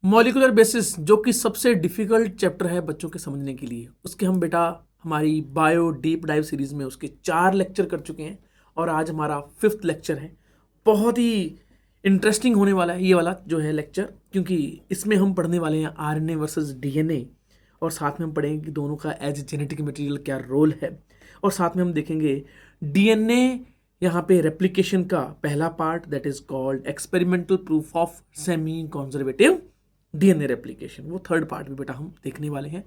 Molecular basis, जो कि सबसे डिफिकल्ट चैप्टर है बच्चों के समझने के लिए, उसके हम बेटा हमारी बायो डीप डाइव सीरीज में उसके 4 लेक्चर कर चुके हैं और आज हमारा 5th लेक्चर है। बहुत ही इंटरेस्टिंग होने वाला है ये वाला जो है लेक्चर, क्योंकि इसमें हम पढ़ने वाले हैं आरएनए वर्सेस डीएनए, और साथ में हम पढ़ेंगे कि दोनों का एज जेनेटिक मटेरियल क्या रोल है, और साथ में हम देखेंगे डीएनए यहाँ पे रेप्लिकेशन का पहला part, that is called experimental proof of semi conservative DNA replication. वो 3rd पार्ट भी बेटा हम देखने वाले हैं।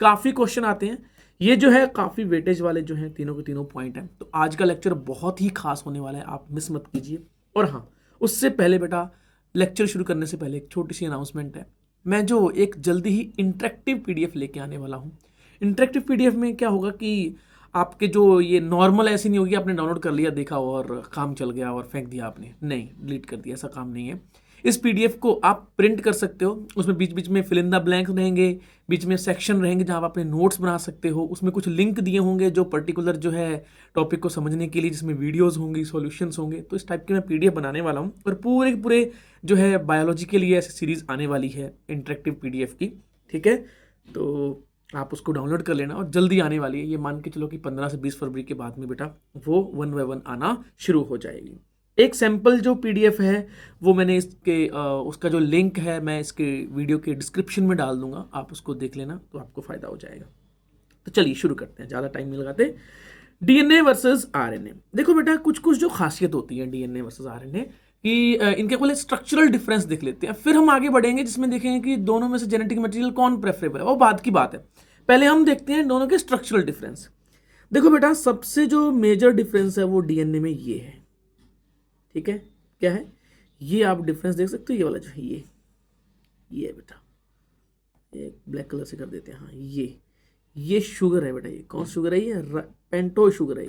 काफ़ी क्वेश्चन आते हैं, ये जो है काफ़ी वेटेज वाले जो हैं, तीनों के तीनों पॉइंट हैं। तो आज का लेक्चर बहुत ही खास होने वाला है, आप मिस मत कीजिए। और हाँ, उससे पहले बेटा लेक्चर शुरू करने से पहले एक छोटी सी अनाउंसमेंट है। मैं जो एक जल्दी ही इंटरेक्टिव पीडीएफ लेके आने वाला हूँ। इंटरेक्टिव पीडीएफ में क्या होगा कि आपके जो ये नॉर्मल ऐसी नहीं होगी आपने डाउनलोड कर लिया, देखा और काम चल गया और फेंक दिया आपने, नहीं, डिलीट कर दिया, ऐसा काम नहीं है। इस पीडीएफ को आप प्रिंट कर सकते हो, उसमें बीच बीच में फिल इन द ब्लैंक्स रहेंगे, बीच में सेक्शन रहेंगे जहाँ आप अपने नोट्स बना सकते हो। उसमें कुछ लिंक दिए होंगे जो पर्टिकुलर जो है टॉपिक को समझने के लिए, जिसमें वीडियोस होंगी, सॉल्यूशंस होंगे। तो इस टाइप के मैं पीडीएफ बनाने वाला हूँ और पूरे पूरे जो है बायोलॉजी के लिए ऐसी सीरीज आने वाली है इंटरेक्टिव पीडीएफ की, ठीक है। तो आप उसको डाउनलोड कर लेना और जल्दी आने वाली है, ये मान के चलो कि 15 से 20 फरवरी के बाद में बेटा वो 1 बाय 1 आना शुरू हो जाएगी। एक सैम्पल जो पीडीएफ है वो मैंने इसके उसका जो लिंक है मैं इसके वीडियो के डिस्क्रिप्शन में डाल दूंगा, आप उसको देख लेना तो आपको फायदा हो जाएगा। तो चलिए शुरू करते हैं, ज़्यादा टाइम नहीं लगाते। DNA versus RNA. देखो बेटा कुछ कुछ जो खासियत होती है डीएनए वर्सेस आरएनए कि इनके पहले स्ट्रक्चरल डिफरेंस देख लेते हैं, फिर हम आगे बढ़ेंगे जिसमें देखेंगे कि दोनों में से जेनेटिक मटेरियल कौन प्रेफरेबल है, वो बात की बात है। पहले हम देखते हैं दोनों के स्ट्रक्चरल डिफरेंस। देखो बेटा सबसे जो मेजर डिफरेंस है वो डीएनए में ये है, ठीक है। क्या है ये, आप डिफरेंस देख सकते हो, ये वाला जो है ये है बेटा, ये ब्लैक कलर से कर देते हैं। हाँ, ये शुगर है बेटा, ये कौन शुगर है, ये पेंटो शुगर है,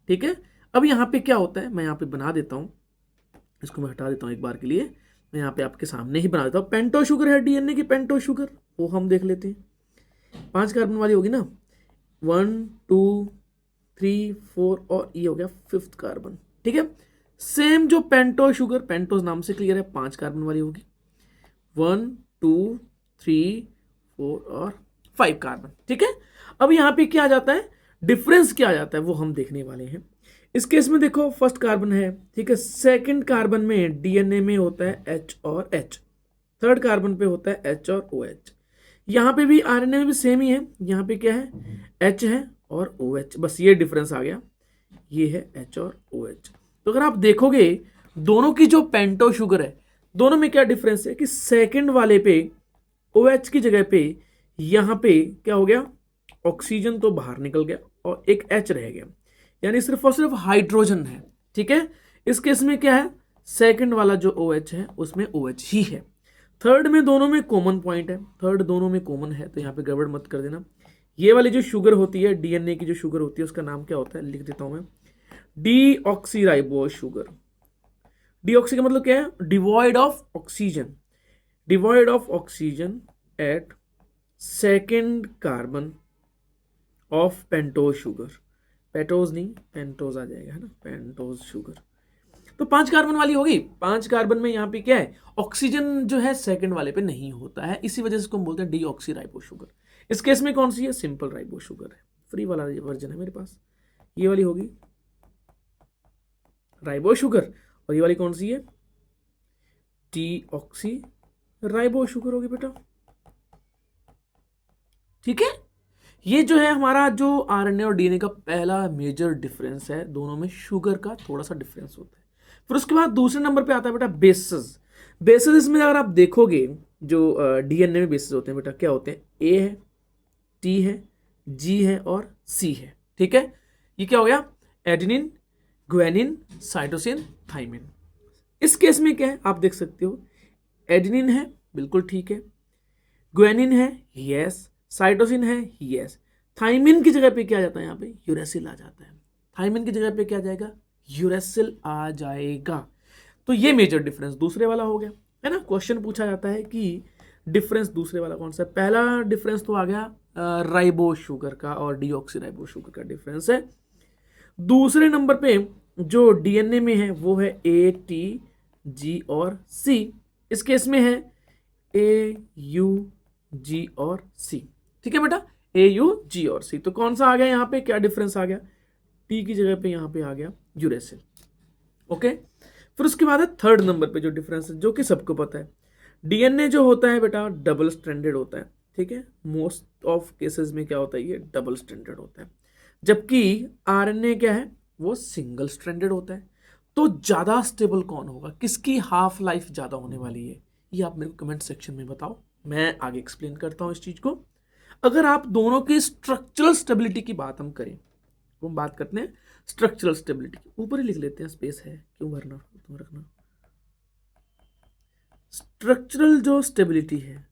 ठीक है। अब यहाँ पे क्या होता है, मैं यहाँ पे बना देता हूँ, इसको मैं हटा देता हूँ एक बार के लिए, मैं यहाँ पे आपके सामने ही बना देता हूँ। पेंटो शुगर है डीएनए की, पेंटो शुगर, वो हम देख लेते हैं। 5 कार्बन वाली होगी ना, 1 2 3 4 और ये हो गया 5th कार्बन, ठीक है। सेम जो पेंटो शुगर, पेंटोज नाम से क्लियर है, 5 कार्बन वाली होगी, 1 2 3 4 और 5 कार्बन, ठीक है। अब यहाँ पे क्या आ जाता है, डिफरेंस क्या आ जाता है वो हम देखने वाले हैं। इस केस में देखो 1st कार्बन है, ठीक है। 2nd कार्बन में डीएनए में होता है H और H, 3rd कार्बन पे होता है H और OH। यहाँ पे भी आरएनए में भी सेम ही है, यहाँ पे क्या है H है और OH, बस ये डिफरेंस आ गया, ये है H और OH। तो अगर आप देखोगे दोनों की जो पेंटो शुगर है, दोनों में क्या डिफरेंस है कि 2nd वाले पे OH की जगह पे यहाँ पे क्या हो गया, ऑक्सीजन तो बाहर निकल गया और एक H रह गया, यानी सिर्फ और सिर्फ हाइड्रोजन है, ठीक है। इस केस में क्या है, 2nd वाला जो OH है उसमें OH ही है। 3rd में दोनों में कॉमन पॉइंट है, 3rd दोनों में कॉमन है, तो यहाँ पे गड़बड़ मत कर देना। ये वाली जो शुगर होती है डीएनए की, जो शुगर होती है उसका नाम क्या होता है, लिख देता हूं मैं, डीऑक्सीराइबोज शुगर। डीऑक्सी का मतलब क्या है, devoid of oxygen, devoid of oxygen at 2nd carbon of pentose sugar, pentose नहीं पेंटोज आ जाएगा, है ना, पेंटोज शुगर। तो 5 कार्बन वाली होगी, 5 कार्बन में यहाँ पे क्या है, ऑक्सीजन जो है 2nd वाले पे नहीं होता है, इसी वजह से इसको हम बोलते हैं डीऑक्सीराइबोज शुगर। इस केस में कौन सी है, सिंपल राइबोज शुगर है, फ्री वाला वर्जन है मेरे पास, ये वाली होगी राइबो शुगर, और ये वाली कौन सी है, डीऑक्सी राइबो शुगर होगी बेटा, ठीक है। ये जो है हमारा जो आरएनए और डीएनए का पहला मेजर डिफरेंस है, दोनों में शुगर का थोड़ा सा डिफरेंस होता है। फिर उसके बाद दूसरे नंबर पे आता है बेटा बेसिस। बेसिस इसमें अगर आप देखोगे जो डीएनए में बेसिस होते हैं बेटा, क्या होते हैं, ए है, टी है, जी है और सी है, ठीक है। ये क्या हो गया, एडेनिन, ग्वानिन, साइटोसिन, थाइमिन। इस केस में क्या है आप देख सकते हो, एडेनिन है, बिल्कुल ठीक है, ग्वानिन है, यस, साइटोसिन है, यस। थाइमिन की जगह पे क्या आ जाता है, यहाँ पे यूरेसिल आ जाता है, थाइमिन की जगह पे क्या आ जाएगा, यूरेसिल आ जाएगा। तो ये मेजर डिफरेंस दूसरे वाला हो गया, है ना। क्वेश्चन पूछा जाता है कि डिफरेंस दूसरे वाला कौन सा है। पहला डिफरेंस तो आ गया राइबो शुगर का और डीऑक्सीराइबो शुगर का डिफरेंस है। दूसरे नंबर पे जो डीएनए में है वो है ए, टी, जी और सी। इस केस में है ए यू जी और सी। ठीक है बेटा, ए यू जी और सी। तो कौन सा आ गया यहाँ पे, क्या डिफरेंस आ गया, टी की जगह पे यहाँ पे आ गया यूरेसिल। ओके, फिर उसके बाद है थर्ड नंबर पे जो डिफरेंस है, जो कि सबको पता है, डीएनए जो होता है बेटा डबल स्ट्रैंडेड होता है। ठीक है, मोस्ट ऑफ केसेस में क्या होता है, ये डबल स्ट्रैंडेड होता है, जबकि आरएनए क्या है, वो सिंगल स्ट्रैंडेड होता है। तो ज्यादा स्टेबल कौन होगा, किसकी हाफ लाइफ ज्यादा होने वाली है, ये आप मेरे को कमेंट सेक्शन में बताओ, मैं आगे एक्सप्लेन करता हूं इस चीज को। अगर आप दोनों की स्ट्रक्चरल स्टेबिलिटी की बात हम करें, तो हम बात करते हैं स्ट्रक्चरल स्टेबिलिटी, ऊपर ही लिख लेते हैं, स्पेस है क्यों भरना, तुम रखना। स्ट्रक्चरल जो स्टेबिलिटी है,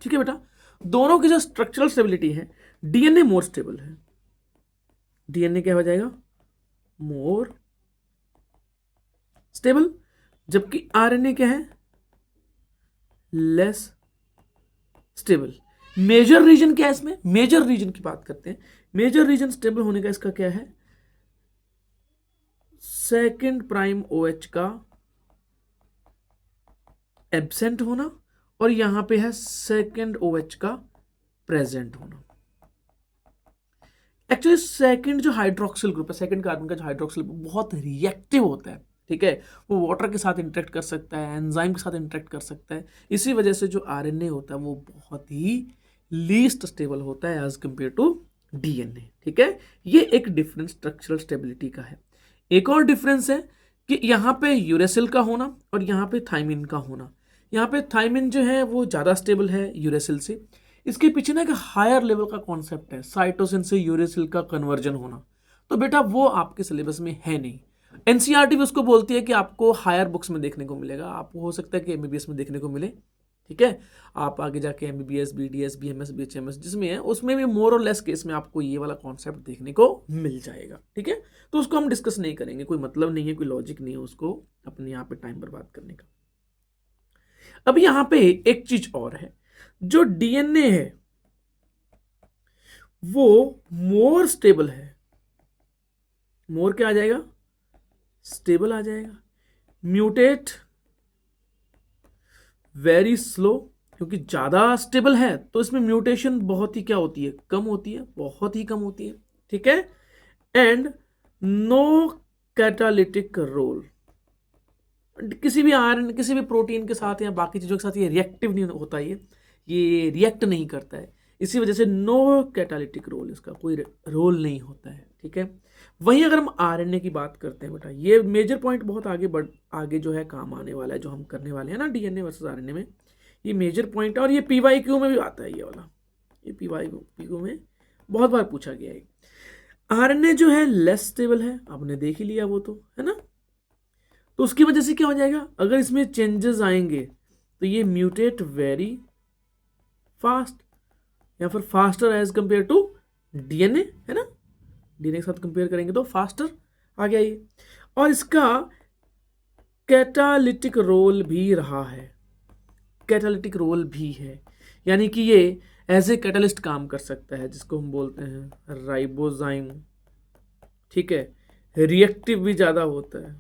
ठीक है बेटा, दोनों की जो स्ट्रक्चरल स्टेबिलिटी है, डीएनए मोर स्टेबल है, डीएनए क्या हो जाएगा, मोर स्टेबल, जबकि आरएनए क्या है, लेस स्टेबल। मेजर रीजन क्या है इसमें, मेजर रीजन की बात करते हैं, मेजर रीजन स्टेबल होने का इसका क्या है, सेकंड प्राइम ओएच का एब्सेंट होना, और यहां पे है सेकंड ओएच का प्रेजेंट होना। एक्चुअली सेकंड जो हाइड्रोक्सिल ग्रुप है, सेकंड कार्बन का जो हाइड्रोक्सिल ग्रुप बहुत रिएक्टिव होता है। ठीक है, वो वाटर के साथ इंटरेक्ट कर सकता है, एंजाइम के साथ इंटरेक्ट कर सकता है, इसी वजह से जो आरएनए होता है वो बहुत ही लीस्ट स्टेबल होता है एज कंपेयर टू डीएनए। ठीक है, ये एक डिफरेंस स्ट्रक्चरल स्टेबिलिटी का है। एक और डिफरेंस है कि यहाँ पे यूरेसिल का होना और यहाँ पे थाइमिन का होना। यहाँ पे थाइमिन जो है वो ज़्यादा स्टेबल है यूरेसिल से। इसके पीछे ना एक हायर लेवल का कॉन्सेप्ट है, साइटोसिन से यूरेसिल का कन्वर्जन होना। तो बेटा वो आपके सिलेबस में है नहीं। एनसीईआरटी भी उसको बोलती है कि आपको हायर बुक्स में देखने को मिलेगा, आपको हो सकता है कि एमबीबीएस में देखने को मिले। ठीक है, आप आगे जाके एमबीबीएस, बीडीएस, बीएमएस, बीएचएमएस जिसमें है, उसमें भी मोर और लेस केस में आपको ये वाला कॉन्सेप्ट देखने को मिल जाएगा। ठीक है, तो उसको हम डिस्कस नहीं करेंगे, कोई मतलब नहीं है, कोई लॉजिक नहीं है उसको अपने यहाँ पे टाइम बर्बाद करने का। अब यहाँ पे एक चीज और है, जो डीएनए है वो मोर स्टेबल है, मोर क्या आ जाएगा, स्टेबल आ जाएगा। म्यूटेट वेरी स्लो, क्योंकि ज्यादा स्टेबल है तो इसमें म्यूटेशन बहुत ही क्या होती है, कम होती है, बहुत ही कम होती है। ठीक है, एंड नो कैटालिटिक रोल, किसी भी आयरन, किसी भी प्रोटीन के साथ या बाकी चीजों के साथ ये रिएक्टिव नहीं होता, ये रिएक्ट नहीं करता है, इसी वजह से नो कैटालिटिक रोल, इसका कोई रोल नहीं होता है। ठीक है, वहीं अगर हम आरएनए की बात करते हैं बेटा, ये मेजर पॉइंट बहुत आगे जो है काम आने वाला है, जो हम करने वाले हैं ना डीएनए वर्सेस आरएनए में, ये मेजर पॉइंट है। और ये पीवाईक्यू में भी आता है, ये वाला, ये पीवाईक्यू में बहुत बार पूछा गया है। आरएनए जो है लेस स्टेबल है, आपने देख ही लिया वो तो, है ना। तो उसकी वजह से क्या हो जाएगा, अगर इसमें चेंजेस आएंगे तो ये म्यूटेट वेरी फास्ट, या फिर faster as compared to DNA, है ना, डीएनए के साथ कंपेयर करेंगे तो फास्टर आ गया ये। और इसका कैटालिटिक रोल भी रहा है, कैटालिटिक रोल भी है, यानी कि ये एज ए कैटलिस्ट काम कर सकता है, जिसको हम बोलते हैं राइबोजाइम। ठीक है, रिएक्टिव भी ज़्यादा होता है।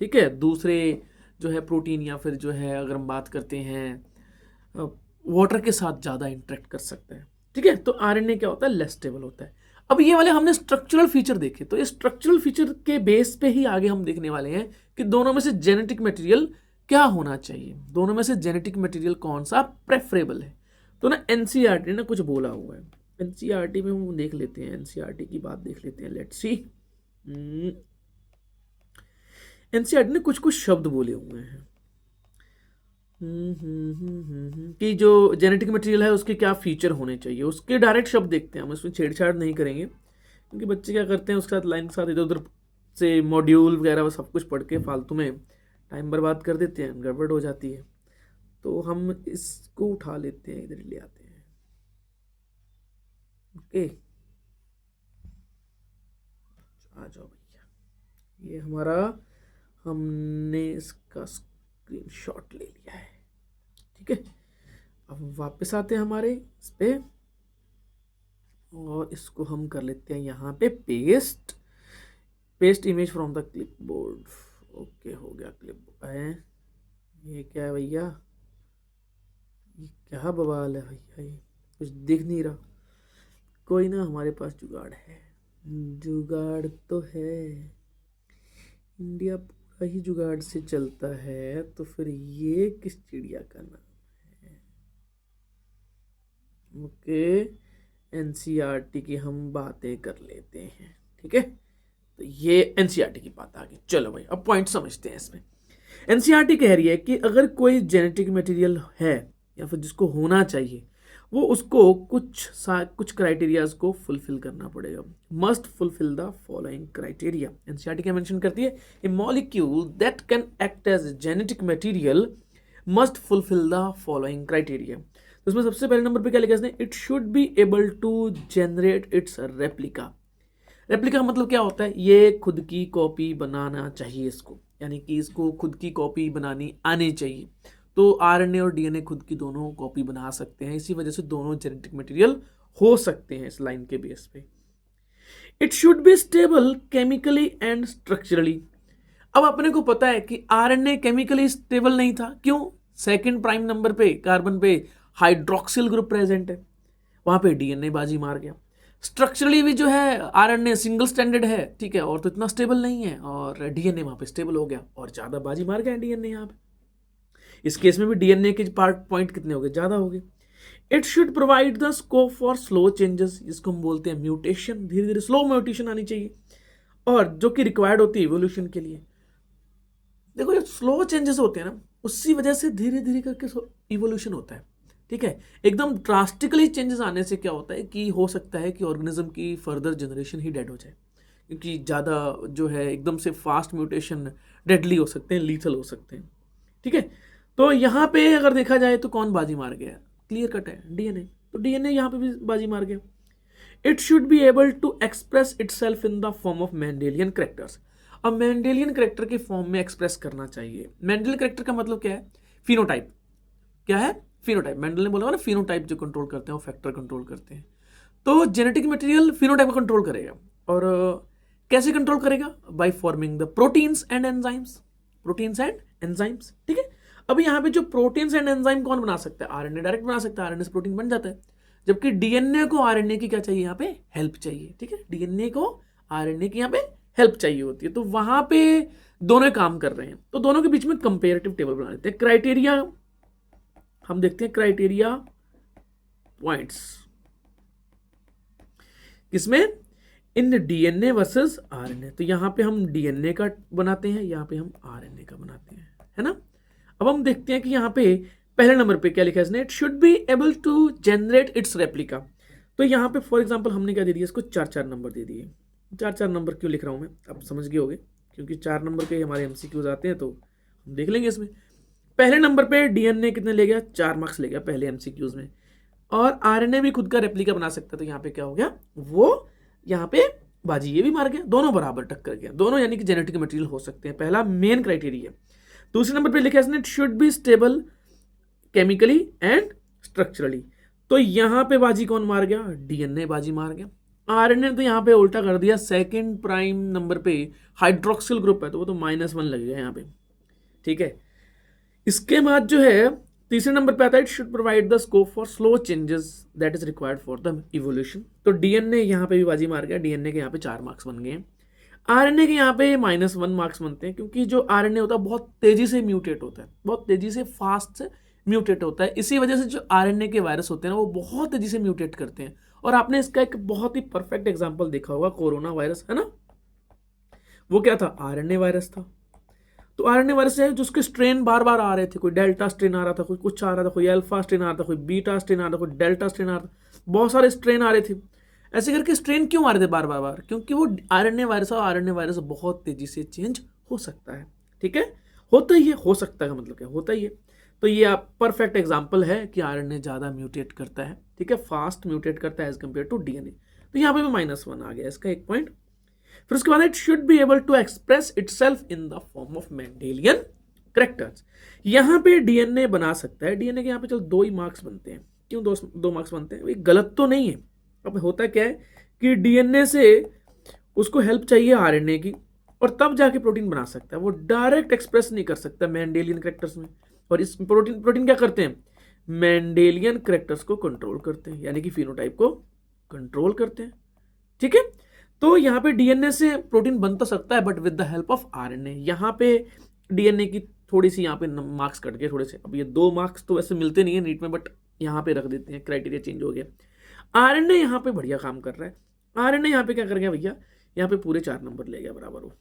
ठीक है, दूसरे जो है प्रोटीन या फिर जो है अगर हम बात करते हैं वाटर के साथ ज़्यादा इंटरेक्ट कर सकता है। ठीक है, तो आरएनए क्या होता है, लेस स्टेबल होता है। अब ये वाले हमने स्ट्रक्चरल फीचर देखे, तो ये स्ट्रक्चरल फीचर के बेस पे ही आगे हम देखने वाले हैं कि दोनों में से जेनेटिक मटेरियल क्या होना चाहिए, दोनों में से जेनेटिक मटेरियल कौन सा प्रेफरेबल है। तो ना एनसीईआरटी ने कुछ बोला हुआ है, एनसीईआरटी में हम देख लेते हैं, एनसीईआरटी की बात देख लेते हैं, लेट्स सी। एनसीईआरटी ने कुछ कुछ शब्द बोले हुए हैं कि जो जेनेटिक मटेरियल है उसके क्या फीचर होने चाहिए, उसके डायरेक्ट शब्द देखते हैं हम, इसमें छेड़छाड़ नहीं करेंगे, क्योंकि बच्चे क्या करते हैं उसके साथ लाइन के साथ इधर उधर से मॉड्यूल वगैरह सब कुछ पढ़ के फालतू में टाइम बर्बाद कर देते हैं, गड़बड़ हो जाती है। तो हम इसको उठा लेते हैं, इधर ले आते हैं। ओके, आ जाओ भैया, ये हमारा, हमने इसका स्क्रीनशॉट ले लिया है। ठीक है, अब वापस आते हैं हमारे इस पे, और इसको हम कर लेते हैं यहाँ पे paste image from the clipboard. Okay, हो गया, क्लिप है, ये क्या है भैया, ये क्या बवाल है भैया, ये कुछ दिख नहीं रहा। कोई ना, हमारे पास जुगाड़ है, जुगाड़ तो है, इंडिया पूरा ही जुगाड़ से चलता है। तो फिर ये किस चिड़िया का नाम है? ओके, एनसीईआरटी की हम बातें कर लेते हैं, ठीक है। तो ये एनसीईआरटी की बात आ गई। चलो भाई, अब पॉइंट समझते हैं इसमें। एनसीईआरटी कह रही है कि अगर कोई जेनेटिक मटेरियल है या फिर जिसको होना चाहिए, वो उसको कुछ क्राइटेरियाज को फुलफिल करना पड़ेगा। Must fulfil the following criteria. NCERT क्या मेंशन करती है? A molecule that can act as genetic material must fulfil the following criteria. तो इसमें सबसे पहले नंबर पे क्या लिखा है इसने? It should be able to generate its replica. Replica का मतलब क्या होता है? ये खुद की कॉपी बनाना चाहिए इसको, यानी कि इसको खुद की कॉपी बनानी आनी चाहिए। तो आरएनए और डीएनए खुद की दोनों कॉपी बना सकते हैं, इसी वजह से दोनों जेनेटिक मटेरियल हो सकते हैं इस लाइन के बेस पे। It should be stable chemically and structurally. अब अपने को पता है कि आरएनए केमिकली स्टेबल नहीं था। क्यों? सेकंड प्राइम नंबर पे कार्बन पे हाइड्रोक्सिल ग्रुप प्रेजेंट है, वहां पे डीएनए बाजी मार गया। स्ट्रक्चरली भी जो है आरएनए सिंगल स्टैंडर्ड है, ठीक है, और तो इतना स्टेबल नहीं है, और डीएनए वहां पे स्टेबल हो गया और ज्यादा बाजी मार गया डीएनए यहाँ पे। इस केस में भी डीएनए के पार्ट पॉइंट कितने हो गए? ज्यादा हो गए। It should provide the scope for slow changes, जिसको हम बोलते हैं म्यूटेशन, धीरे धीरे स्लो म्यूटेशन आनी चाहिए, और जो कि रिक्वायर्ड होती है इवोल्यूशन के लिए। देखो, जो स्लो चेंजेस होते हैं ना, उसी वजह से धीरे धीरे करके इवोल्यूशन होता है, ठीक है। एकदम ड्रास्टिकली चेंजेस आने से क्या होता है कि हो सकता है कि ऑर्गेनिज्म की फर्दर जनरेशन ही डेड हो जाए, क्योंकि ज़्यादा जो है एकदम से फास्ट म्यूटेशन डेडली हो सकते हैं, लीथल हो सकते हैं, ठीक है। तो यहाँ पे अगर देखा जाए तो कौन बाजी मार गया? क्लियर कट है, डीएनए। तो डीएनए यहाँ पे भी बाजी मार गया। It should be able to express itself in the form of Mendelian characters. अब मेंडेलियन कैरेक्टर के फॉर्म में एक्सप्रेस करना चाहिए। मेंडेलियन कैरेक्टर का मतलब क्या है? फिनोटाइप। क्या है? फिनोटाइप। मेंडल ने बोला ना, फिनोटाइप जो कंट्रोल करते हैं वो फैक्टर कंट्रोल करते हैं। तो जेनेटिक मटेरियल फिनोटाइप को कंट्रोल करेगा, और कैसे कंट्रोल करेगा? By forming the proteins and enzymes. Proteins and enzymes, ठीक है। अब यहाँ पे जो प्रोटीन्स एंड एंजाइम कौन बना सकता है? आरएनए डायरेक्ट बना सकता है, आरएनए से प्रोटीन बन जाता है। जबकि डीएनए को आरएनए की क्या चाहिए? यहाँ पे हेल्प चाहिए, ठीक है। डीएनए को आरएनए की यहाँ पे हेल्प चाहिए होती है। तो वहां पे दोनों काम कर रहे हैं, तो दोनों के बीच में कंपेरेटिव टेबल बना लेते हैं। क्राइटेरिया हम देखते हैं, क्राइटेरिया पॉइंट्स किसमें? In DNA versus RNA. तो यहां पे हम डीएनए का बनाते हैं, यहां पे हम आरएनए का बनाते हैं, है ना। अब हम देखते हैं कि यहाँ पे पहले नंबर पे क्या लिखा है इसने? It should be able to generate its replica. तो यहाँ पे फॉर एग्जांपल हमने क्या दे दिया इसको? 4-4 नंबर दे दिए। 4-4 नंबर क्यों लिख रहा हूं मैं, अब समझ गए होगे, क्योंकि 4 नंबर के हमारे एमसीक्यूज आते हैं, तो हम देख लेंगे इसमें। पहले नंबर पे डीएनए कितने ले गया? 4 मार्क्स ले गया पहले एमसीक्यूज में, और आरएनए भी खुद का रेप्लिका बना सकता है। तो यहाँ पे क्या हो गया? वो यहाँ पे बाजी ये भी मार गया, दोनों बराबर टक्कर गया, दोनों यानी कि जेनेटिक मटेरियल हो सकते हैं। पहला मेन क्राइटेरिया। दूसरे नंबर पे लिखा है it should be stable chemically and structurally. तो यहां पे बाजी कौन मार गया? डीएनए बाजी मार गया। आरएनए तो यहां पे उल्टा कर दिया, सेकंड प्राइम नंबर पे हाइड्रोक्सिल ग्रुप है, तो वो तो -1 लगेगा यहां पे, ठीक है। इसके बाद जो है तीसरे नंबर पे आता है, it should provide the scope for slow changes that is required for the evolution. तो डीएनए यहां पे भी बाजी मार गया, डीएनए के यहां पे 4 मार्क्स बन गए। आरएनए के यहाँ पे -1 मार्क्स बनते हैं, क्योंकि जो आरएनए होता है बहुत तेजी से म्यूटेट होता है, बहुत तेजी से फास्ट से म्यूटेट होता है। इसी वजह से जो आरएनए के वायरस होते हैं ना, वो बहुत तेजी से म्यूटेट करते हैं। और आपने इसका एक बहुत ही परफेक्ट एग्जांपल देखा होगा, कोरोना वायरस, है ना। वो क्या था? आरएनए वायरस था। तो आरएनए वायरस है, जिसके स्ट्रेन बार बार आ रहे थे, कोई डेल्टा स्ट्रेन आ रहा था, कोई कुछ आ रहा था, कोई अल्फा स्ट्रेन आ रहा था, कोई बीटा स्ट्रेन आ रहा था, कोई डेल्टा स्ट्रेन आ रहा था, बहुत सारे स्ट्रेन आ रहे थे। ऐसे करके स्ट्रेन क्यों आ रहे थे बार बार बार? क्योंकि वो आरएनए वायरस, और आरएनए वायरस बहुत तेजी से चेंज हो सकता है, ठीक है। होता ही है, हो सकता है का मतलब क्या? होता ही है। तो ये आप परफेक्ट एग्जांपल है कि आरएनए ज्यादा म्यूटेट करता है, ठीक है, फास्ट म्यूटेट करता है एज कंपेयर टू डीएनए। तो यहाँ पे भी -1 आ गया इसका एक पॉइंट। फिर उसके बाद it should be able to express itself in the form of Mendelian characters. यहाँ पे डीएनए बना सकता है, डीएनए के यहाँ पे चलो 2 ही मार्क्स बनते हैं। क्यों 2 मार्क्स बनते हैं? गलत तो नहीं है। अब होता क्या है कि डीएनए से उसको हेल्प चाहिए आरएनए की, और तब जाके प्रोटीन बना सकता है। वो डायरेक्ट एक्सप्रेस नहीं कर सकता मेंडेलियन कैरेक्टर्स में। और इस प्रोटीन क्या करते हैं, मेंडेलियन कैरेक्टर्स को कंट्रोल करते हैं, यानी कि फिनोटाइप को कंट्रोल करते हैं। ठीक है, तो यहाँ पे डीएनए से प्रोटीन बन तो सकता है but with the help of RNA. यहाँ पे डीएनए की थोड़ी सी यहाँ पे मार्क्स कट गए थोड़े से, अब ये 2 मार्क्स तो वैसे मिलते नहीं है नीट में, बट यहाँ पे रख देते हैं, क्राइटेरिया चेंज हो गया। आरएनए यहाँ पे बढ़िया काम कर रहा है। आरएनए यहाँ पे क्या कर गया भैया, यहाँ पे पूरे 4 नंबर ले गया बराबर। वो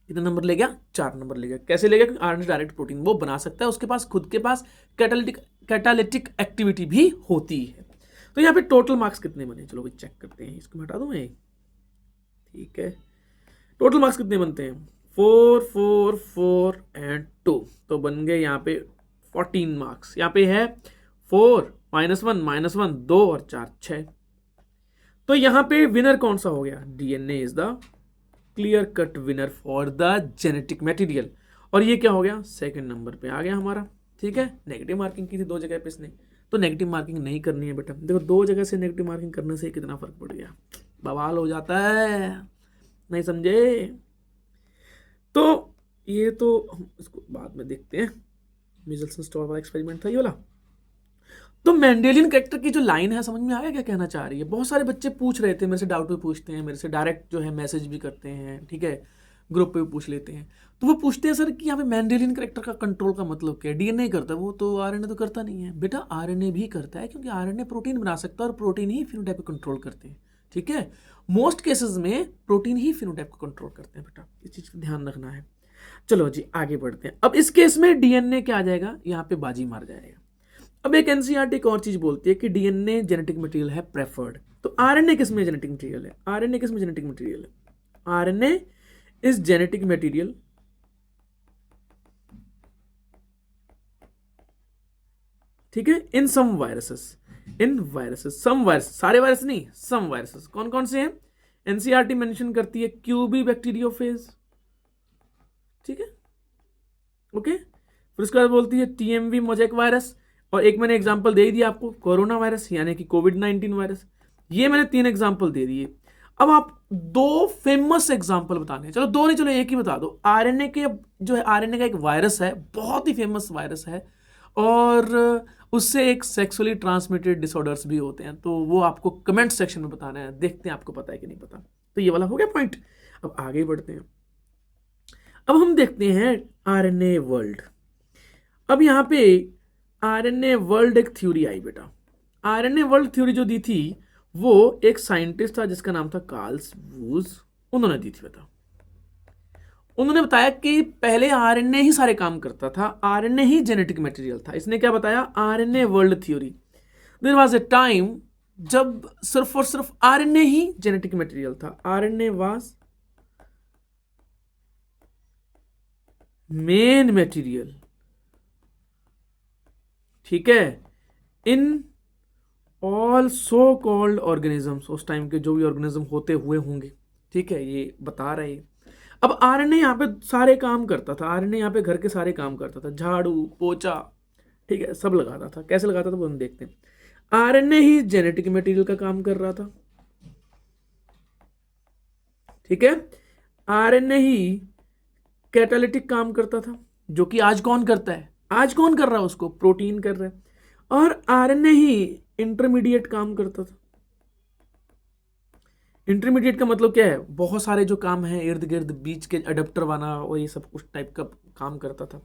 कितने नंबर ले गया, 4 नंबर ले गया। कैसे ले गया, आरएनए डायरेक्ट प्रोटीन वो बना सकता है, उसके पास खुद के पास कैटालिटिक एक्टिविटी भी होती है। तो यहाँ पे टोटल मार्क्स कितने बने, चलो भाई चेक करते हैं, इसको हटा दूं मैं। ठीक है, टोटल मार्क्स कितने बनते हैं, 4 4 4 एंड 2, तो बन गए यहाँ पे 14 मार्क्स। यहाँ पे है 4 -1 -1 2 और 4 6। तो यहाँ पे विनर कौन सा हो गया, DNA is the clear cut winner for the genetic material. और ये क्या हो गया, सेकंड नंबर पे आ गया हमारा। ठीक है, नेगेटिव मार्किंग की थी 2 जगह पे इसने, तो नेगेटिव मार्किंग नहीं करनी है बेटा। देखो 2 जगह से नेगेटिव मार्किंग करने से कितना फर्क पड़ गया, बवाल हो जाता है, नहीं समझे। तो ये तो हम इसको बाद में देखते हैं, मिचेल्सन स्टोर वाला एक्सपेरिमेंट था ये वाला। तो मेंडेलियन कैरेक्टर की जो लाइन है समझ में आ गया क्या कहना चाह रही है। बहुत सारे बच्चे पूछ रहे थे मेरे से, डाउट भी पूछते हैं मेरे से, डायरेक्ट जो है मैसेज भी करते हैं, ठीक है, ग्रुप पे भी पूछ लेते हैं। तो वो पूछते हैं सर कि यहाँ पे मेंडेलियन कैरेक्टर का कंट्रोल का मतलब क्या है, डीएनए करता है वो, तो आरएनए तो करता नहीं है। बेटा आरएनए भी करता है, क्योंकि आरएनए प्रोटीन बना सकता है और प्रोटीन ही फिनोटाइप को कंट्रोल करते हैं। ठीक है, मोस्ट केसेस में प्रोटीन ही फिनोटाइप को कंट्रोल करते हैं बेटा, इस चीज का ध्यान रखना है। चलो जी आगे बढ़ते हैं। अब इस केस में डीएनए क्या आ जाएगा, यहाँ पे बाजी मार जाएगा। अब एक एनसीईआरटी एक और चीज बोलती है कि डीएनए जेनेटिक मटेरियल है प्रेफर्ड। तो आरएनए किस में जेनेटिक मटेरियल है, आरएनए किस में जेनेटिक मटेरियल है, आरएनए इज जेनेटिक मटेरियल ठीक है इन सम वायरसेस, इन वायरसेस, सम वायरस, सारे वायरस नहीं, सम वायरसेस। कौन कौन से हैं, एनसीईआरटी मेंशन करती है क्यूबी बैक्टीरियोफेज, ठीक है, ओके। फिर उसके बाद बोलती है टीएमवी मोज़ेक वायरस, और एक मैंने एग्जांपल दे दिया आपको, कोरोना वायरस यानी कि कोविड-19 वायरस। ये मैंने 3 एग्जांपल दे दिए। अब आप 2 फेमस एग्जांपल बताने हैं, चलो 2 नहीं, चलो एक ही बता दो। आरएनए के जो है, आरएनए का एक वायरस है, बहुत ही फेमस वायरस है, और उससे एक सेक्सुअली ट्रांसमिटेड डिसऑर्डर्स भी होते हैं। तो वो आपको कमेंट सेक्शन में बताना है, देखते हैं आपको पता है कि नहीं पता। तो ये वाला हो गया पॉइंट। अब आगे बढ़ते हैं। अब हम देखते हैं आरएनए वर्ल्ड। अब यहाँ पे आरएनए वर्ल्ड एक थ्योरी आई बेटा। आरएनए वर्ल्ड थ्योरी जो दी थी वो एक साइंटिस्ट था जिसका नाम था कार्ल वूज, उन्होंने दी थी बेटा। उन्होंने बताया कि पहले आरएनए ही सारे काम करता था, आरएनए ही जेनेटिक मटेरियल था। इसने क्या बताया, RNA world theory. There was a time जब सिर्फ और सिर्फ आरएनए ही जेनेटिक मटेरियल था, आरएनए वाज मेन मटेरियल, ठीक है, in all so called organisms. उस टाइम के जो भी ऑर्गेनिज्म होते हुए होंगे, ठीक है, ये बता रहे हैं। अब आरएनए यहाँ पे सारे काम करता था, आरएनए यहाँ पे घर के सारे काम करता था, झाड़ू पोछा, ठीक है, सब लगाता था। कैसे लगाता था वो हम देखते हैं। आरएनए ही जेनेटिक मटेरियल का काम कर रहा था, ठीक है, आरएनए ही कैटालिटिक काम करता था, जो कि आज कौन करता है, आज कौन कर रहा है उसको, प्रोटीन कर रहा है। और आरएनए ही इंटरमीडिएट काम करता था। इंटरमीडिएट का मतलब क्या है, बहुत सारे जो काम है इर्द गिर्द बीच के अडेप्टर बना और ये सब कुछ टाइप का काम करता था।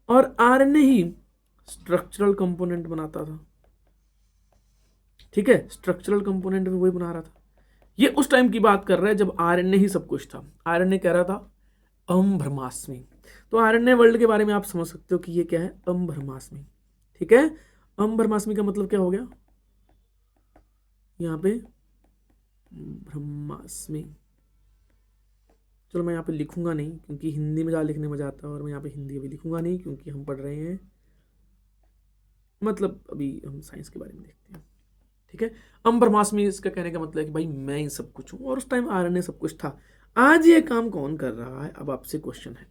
और आरएनए ही स्ट्रक्चरल कंपोनेंट बनाता था, ठीक है, स्ट्रक्चरल कंपोनेंट भी वही बना रहा था। ये उस टाइम की बात कर रहा है जब आरएनए ही सब कुछ था। आरएनए कह रहा था अहम ब्रह्मास्मि। तो आरएनए वर्ल्ड के बारे में आप समझ सकते हो कि ये क्या है, अहम ब्रह्मास्मि, ठीक है। अहम ब्रह्मास्मि का मतलब क्या हो गया, यहाँ पे ब्रह्मास्मि, चलो मैं यहाँ पे लिखूंगा नहीं क्योंकि हिंदी में ज़्यादा लिखने में मजा आता है, और मैं यहाँ पे हिंदी अभी लिखूंगा नहीं क्योंकि हम पढ़ रहे हैं, मतलब अभी हम साइंस के बारे में देखते हैं, ठीक है। अहम ब्रह्मास्मि, इसका कहने का मतलब है कि भाई मैं ही सब कुछ हूँ, और उस टाइम आरएनए सब कुछ था। आज ये काम कौन कर रहा है, अब आपसे क्वेश्चन है।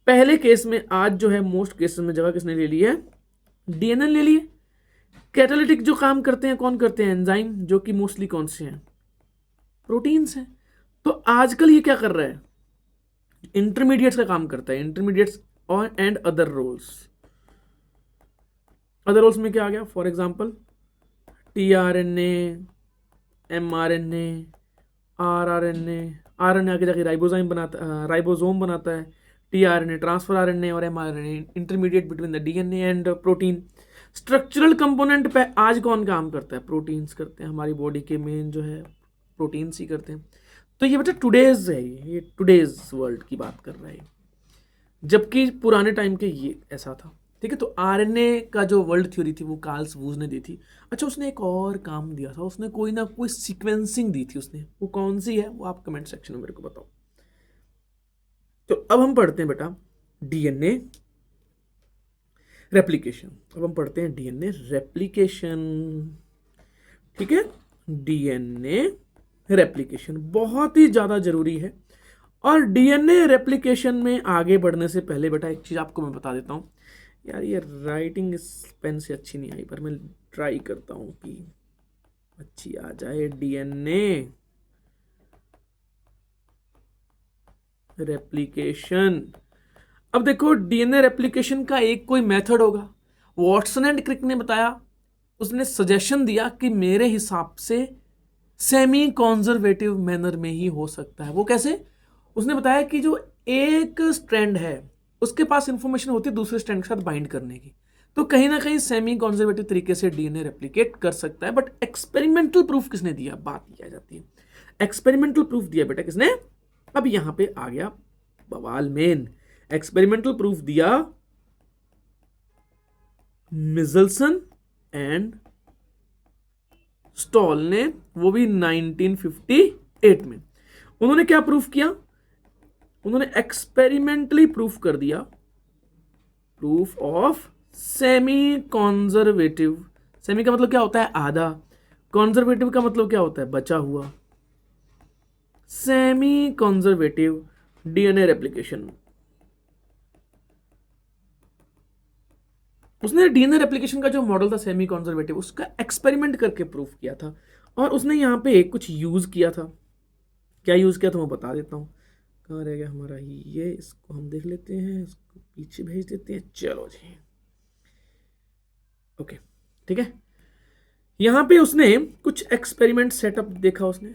पहले केस में आज जो है मोस्ट केसेस में जगह किसने ले ली है, डीएनए ले लिए। कैटालिटिक जो काम करते हैं कौन करते हैं, एंजाइम, जो कि मोस्टली कौन से हैं, प्रोटीन्स हैं। तो आजकल ये क्या कर रहा है, इंटरमीडिएट्स का काम करता है। इंटरमीडिएट्स और and other roles. Other roles में क्या आ गया? For example tRNA, mRNA, rRNA, RNA आगे जाके राइबोसोम बनाता है, tRNA ट्रांसफर RNA और mRNA intermediate between the DNA and protein. Structural component पे आज कौन काम करता है? प्रोटीन्स करते हैं, हमारी बॉडी के मेन जो है प्रोटीन्स ही करते हैं। तो ये बेटा टुडेज है, ये टुडेज वर्ल्ड की बात कर रहा है, जबकि पुराने टाइम के ये ऐसा था। ठीक है, तो आरएनए का जो वर्ल्ड थ्योरी थी वो कार्ल वूज ने दी थी। अच्छा, उसने एक और काम दिया था, उसने कोई ना कोई सीक्वेंसिंग दी थी उसने, वो कौन सी है वो आप कमेंट सेक्शन में मेरे को बताओ। तो अब हम पढ़ते हैं बेटा डीएनए रेप्लिकेशन। अब हम पढ़ते हैं डीएनए रेप्लिकेशन। ठीक है, डीएनए रेप्लिकेशन बहुत ही ज्यादा जरूरी है। और डीएनए रेप्लिकेशन में आगे बढ़ने से पहले बेटा एक चीज आपको मैं बता देता हूं। यार ये राइटिंग इस पेन से अच्छी नहीं आई, पर मैं ट्राई करता हूं कि अच्छी आ जाए। DNA replication. अब देखो, डीएनए रेप्लिकेशन का एक कोई मेथड होगा। वॉटसन एंड क्रिक ने बताया, उसने सजेशन दिया कि मेरे हिसाब से सेमी कॉन्जर्वेटिव मैनर में ही हो सकता है। वो कैसे? उसने बताया कि जो एक स्ट्रैंड है उसके पास इंफॉर्मेशन होती है दूसरे स्ट्रैंड के साथ बाइंड करने की, तो कहीं ना कहीं सेमी कॉन्जर्वेटिव तरीके से डीएनए रेप्लिकेट कर सकता है। बट एक्सपेरिमेंटल प्रूफ किसने दिया? बात की जाती है। एक्सपेरिमेंटल प्रूफ दिया बेटा किसने? अब यहां पे आ गया बवाल मेन। एक्सपेरिमेंटल प्रूफ दिया मिजल्सन एंड स्टॉल ने, वो भी 1958 में। उन्होंने क्या प्रूफ किया? उन्होंने एक्सपेरिमेंटली प्रूफ कर दिया, proof of semi conservative. Semi का मतलब क्या होता है? आधा। कॉन्जर्वेटिव का मतलब क्या होता है? बचा हुआ। Semi conservative DNA replication. उसने डीएनए रेप्लिकेशन का जो मॉडल था सेमी कॉन्जर्वेटिव, उसका एक्सपेरिमेंट करके प्रूफ किया था। और उसने यहां पे कुछ यूज किया था। क्या यूज किया था मैं बता देता हूं। कहाँ रह गया हमारा ये? इसको हम देख लेते हैं, इसको पीछे भेज देते हैं। चलो जी, ओके, ठीक है। यहां पे उसने कुछ एक्सपेरिमेंट सेटअप देखा, उसने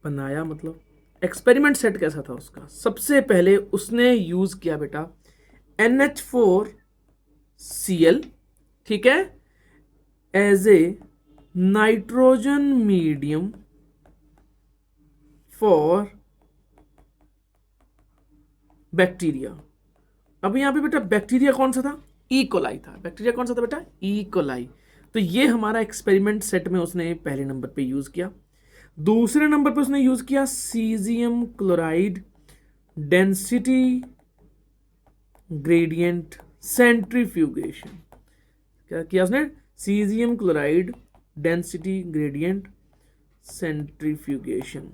बनाया। मतलब एक्सपेरिमेंट सेट कैसा था उसका? सबसे पहले उसने यूज किया बेटा NH4Cl, ठीक है, as a nitrogen medium for bacteria. अब यहां पे बेटा बैक्टीरिया कौन सा था? ई कोलाई था। बैक्टीरिया कौन सा था बेटा? E coli. तो ये हमारा एक्सपेरिमेंट सेट में उसने पहले नंबर पे यूज किया। दूसरे नंबर पे उसने यूज किया caesium chloride density gradient centrifugation. क्या किया उसने? Caesium chloride density gradient centrifugation.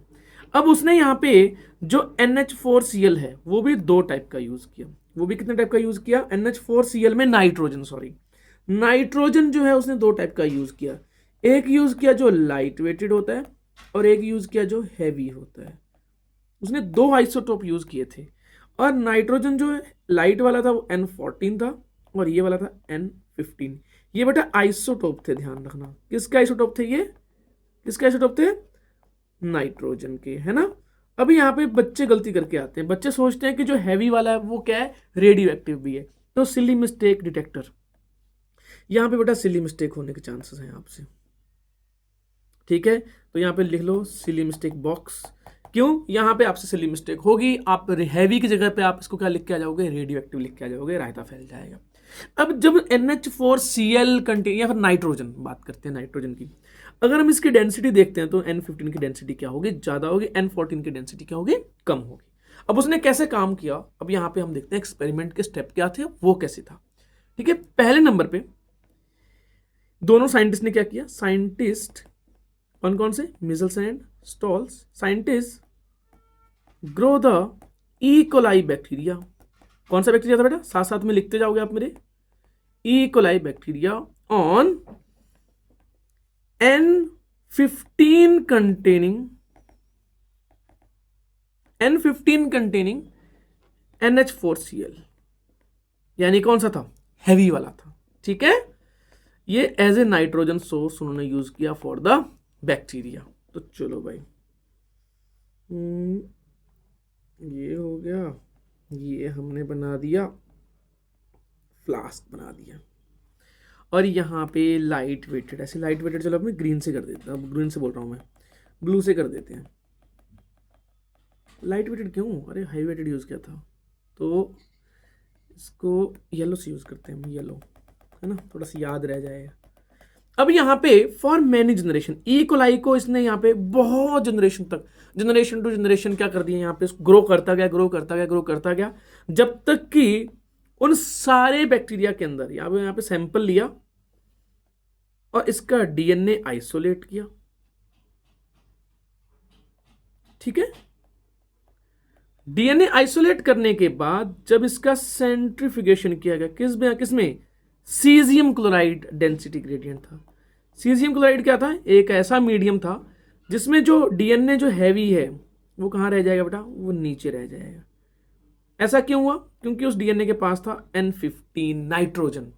अब उसने यहां पे जो NH4Cl है वो भी दो टाइप का यूज किया। वो भी कितने टाइप का यूज किया? NH4Cl में नाइट्रोजन, नाइट्रोजन जो है उसने दो टाइप का यूज किया। एक यूज किया जो लाइट वेटेड होता है और एक यूज किया जो हैवी होता है। उसने दो आइसोटोप यूज किए थे। और नाइट्रोजन जो लाइट वाला था वो N14 था और ये वाला था N15। ये बेटा आइसोटोप थे, ध्यान रखना। किसके आइसोटोप थे ये? किसके आइसोटोप थे? नाइट्रोजन के, है ना। अभी यहाँ पे बच्चे गलती करके आते हैं। बच्चे सोचते हैं कि जो हैवी वाला है वो क्या है? रेडियो एक्टिव भी है। तो सिली मिस्टेक डिटेक्टर। यहाँ पे बेटा सिली मिस्टेक होने के चांसेस हैं आपसे, ठीक है। तो यहाँ पे लिख लो सिली मिस्टेक बॉक्स। क्यों? यहाँ पे आपसे सिली मिस्टेक होगी। आप हैवी की जगह पे आप इसको क्या लिख के आ जाओगे? रेडियो एक्टिव लिख के आ जाओगे, रायता फैल जाएगा। अब जब NH4Cl कंटेन या फिर नाइट्रोजन, बात करते हैं नाइट्रोजन की, अगर हम इसकी डेंसिटी देखते हैं तो N15 की डेंसिटी क्या होगी? ज्यादा होगी। N14 की डेंसिटी क्या होगी? कम होगी। अब उसने कैसे काम किया? अब यहाँ पे हम देखते हैं एक्सपेरिमेंट के स्टेप क्या थे, वो कैसे था। ठीक है, पहले नंबर पे दोनों साइंटिस्ट ने क्या किया? साइंटिस्ट कौन कौन से? Measles and stalls. Scientist grow the E coli bacteria. कौन सा बैक्टीरिया था बेटा? साथ साथ में लिखते जाओगे आप मेरे। E coli bacteria on N15 containing NH4Cl। यानी कौन सा था, हैवी वाला था। ठीक है, ये एज ए नाइट्रोजन सोर्स उन्होंने यूज किया फॉर द बैक्टीरिया। तो चलो भाई, ये हो गया, ये हमने बना दिया, फ्लास्क बना दिया। और यहाँ पे लाइट वेटेड, ऐसे लाइट वेटेड, चलो अपने ग्रीन से कर देते हैं, अब ग्रीन से बोल रहा हूँ मैं, ब्लू से कर देते हैं। लाइट वेटेड क्यों, अरे हाई वेटेड यूज़ किया था, तो इसको येलो से यूज़ करते हैं, येलो है ना, थोड़ा सा याद रह जाएगा। अब यहाँ पे for many generation, E coli को इसने यहाँ पे बहुत जनरेशन तक, जनरेशन टू जनरेशन क्या कर दिया, यहाँ पे ग्रो करता गया, ग्रो करता गया, ग्रो करता गया, जब तक कि उन सारे बैक्टीरिया के अंदर यहाँ पे सैंपल लिया और इसका डीएनए आइसोलेट किया। ठीक है, डीएनए आइसोलेट करने के बाद जब इसका सेंट्रीफ्यूगेशन किया गया, किसमें सीजियम क्लोराइड डेंसिटी ग्रेडियंट था। सीजियम क्लोराइड क्या था, एक ऐसा मीडियम था जिसमें जो डीएनए जो हैवी है वो कहाँ रह जाएगा बेटा, वो नीचे रह जाएगा। ऐसा क्यों हुआ, क्योंकि उस डीएनए के पास था N15 नाइट्रोजन।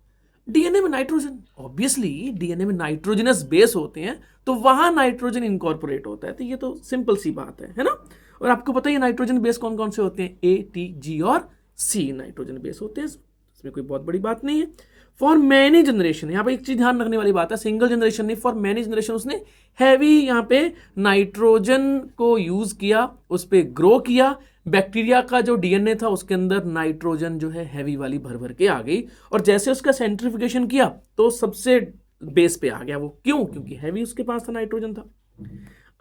डीएनए में नाइट्रोजन, ऑब्वियसली डीएनए में नाइट्रोजनस बेस होते हैं तो वहां नाइट्रोजन इनकॉर्पोरेट होता है, तो ये तो सिंपल सी बात है ना। और आपको पता है नाइट्रोजन बेस कौन कौन से होते हैं, A, T, G और C नाइट्रोजन बेस होते हैं, इसमें कोई बहुत बड़ी बात नहीं है। फॉर मैनी जनरेशन, यहाँ पे एक चीज ध्यान रखने वाली बात है, सिंगल जनरेशन नहीं, फॉर मैनी जनरेशन उसने हैवी यहाँ पे नाइट्रोजन को यूज किया, उस पर ग्रो किया। बैक्टीरिया का जो डीएनए था उसके अंदर नाइट्रोजन जो है हैवी वाली भर भर के आ गई, और जैसे उसका सेंट्रीफिकेशन किया तो सबसे बेस पे आ गया वो, क्यों, क्योंकि हैवी उसके पास था, नाइट्रोजन था।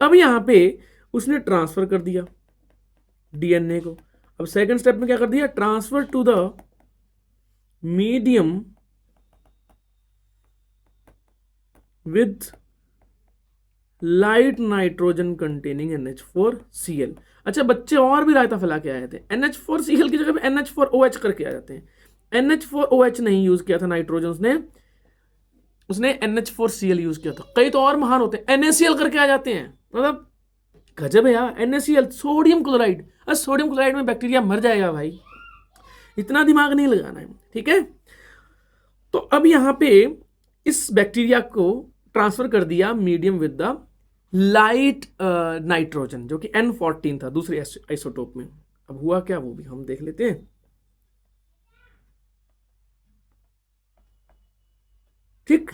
अब यहाँ पे उसने ट्रांसफर कर दिया डीएनए को। अब सेकंड स्टेप में क्या कर दिया, transfer to the medium with light nitrogen containing NH4Cl। अच्छा, बच्चे और भी रायता फैला के आए थे, NH4Cl की जगह पे NH4OH करके आ जाते हैं। NH4OH नहीं यूज किया था नाइट्रोजन, उसने NH4Cl यूज किया था। कई तो और महान होते हैं, NaCl करके आ जाते हैं, मतलब गजब है यार। NaCl sodium chloride, sodium chloride में बैक्टीरिया मर जाएगा भाई, इतना दिमाग नहीं लगाना है। ठीक है, तो अब यहां पे इस बैक्टीरिया को ट्रांसफर कर दिया medium with the light nitrogen, जो कि N14 था दूसरे आइसोटोप में। अब हुआ क्या वो भी हम देख लेते हैं। ठीक,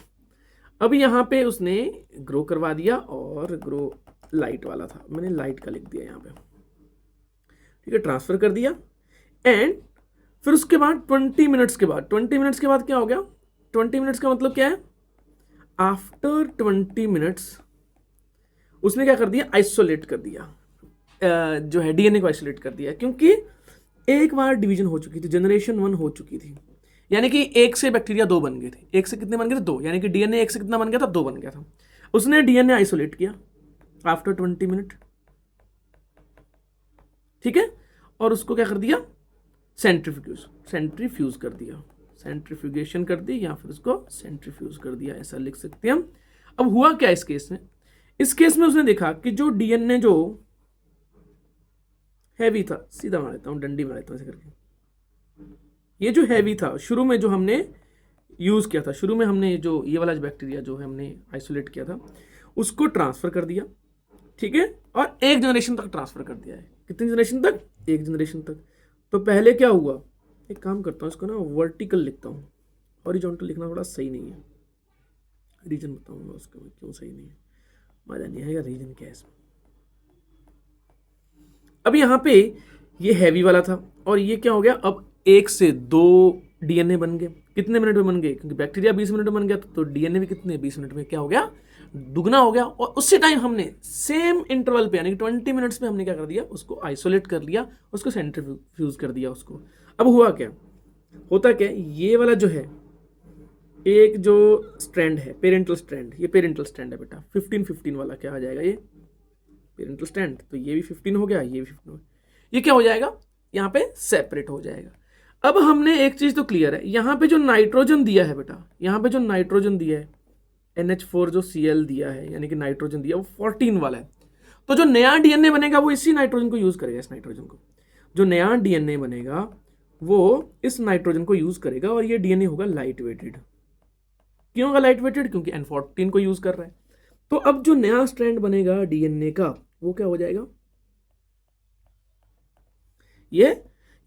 अब यहां पे उसने ग्रो करवा दिया, और ग्रो लाइट वाला था, मैंने लाइट का लिख दिया यहां पे। ठीक है, ट्रांसफर कर दिया, एंड फिर उसके बाद 20 मिनट्स के बाद, 20 मिनट्स के बाद क्या हो गया, 20 मिनट्स का मतलब क्या है, आफ्टर 20 मिनट्स उसने क्या कर दिया, आइसोलेट कर दिया, जो है डीएनए को आइसोलेट कर दिया, क्योंकि एक बार डिवीजन हो चुकी थी, जनरेशन 1 हो चुकी थी, यानी कि एक से बैक्टीरिया 2 बन गए थे। एक से कितने बन गए थे, 2, यानी कि डीएनए एक से कितना बन गया था, 2 बन गया था। उसने डीएनए आइसोलेट किया आफ्टर 20 मिनट। ठीक है, और उसको क्या कर दिया, सेंट्रीफ्यूज कर दिया, सेंट्रीफ्यूगेशन कर दी, या फिर उसको सेंट्रीफ्यूज कर दिया, ऐसा लिख सकते हैं हम। अब हुआ क्या इस केस में, इस केस में उसने देखा कि जो डीएनए जो हैवी था, सीधा बना लेता हूं, डंडी बना लेता हूं ऐसे करके, ये जो हैवी था शुरू में जो हमने यूज किया था, शुरू में हमने जो ये वाला बैक्टीरिया जो है हमने आइसोलेट किया था, उसको ट्रांसफर कर दिया। ठीक है, और एक जनरेशन तक ट्रांसफर कर दिया है। कितनी जनरेशन तक, एक जनरेशन तक। तो पहले क्या हुआ, एक काम करता हूँ, इसको ना वर्टिकल लिखता हूँ, हॉरिजॉन्टल लिखना थोड़ा सही नहीं है। रीजन बताऊंगा उसका मैं क्यों सही नहीं है, मजा नहीं आएगा, रीजन क्या है इसमें। अब यहाँ पे ये हैवी वाला था, और ये क्या हो गया, अब 1 से 2 डीएनए बन गए। कितने मिनट में बन गए, क्योंकि बैक्टीरिया 20 मिनट में बन गया, तो डीएनए भी कितने, 20 मिनट में क्या हो गया, दुगना हो गया। और उसी टाइम हमने सेम इंटरवल पे, यानी कि 20 मिनट्स में हमने क्या कर दिया, उसको आइसोलेट कर लिया, उसको सेंट्रीफ्यूज कर दिया उसको। अब हुआ क्या, होता क्या, ये वाला जो है एक जो स्ट्रैंड है, पेरेंटल स्ट्रैंड, ये पेरेंटल स्ट्रैंड है बेटा, 15-15 वाला क्या आ जाएगा, ये पेरेंटल स्ट्रैंड, तो ये भी 15 हो गया, ये भी 15 हो गया, ये क्या हो जाएगा, यहाँ पे सेपरेट हो जाएगा। अब हमने एक चीज तो क्लियर है, यहाँ पे जो नाइट्रोजन दिया है बेटा, यहाँ पे जो नाइट्रोजन दिया है NH4 जो Cl दिया है, यानी कि नाइट्रोजन दिया, वो 14 वाला है। तो जो नया डीएनए बनेगा वो इसी नाइट्रोजन को यूज करेगा, इस नाइट्रोजन को। जो नया डीएनए बनेगा वो इस नाइट्रोजन को यूज करेगा और ये डीएनए होगा लाइट वेटेड। क्यों होगा लाइट वेटेड? क्योंकि N14 को यूज कर रहा है। तो अब जो नया स्ट्रैंड बनेगा डीएनए का वो क्या हो जाएगा? ये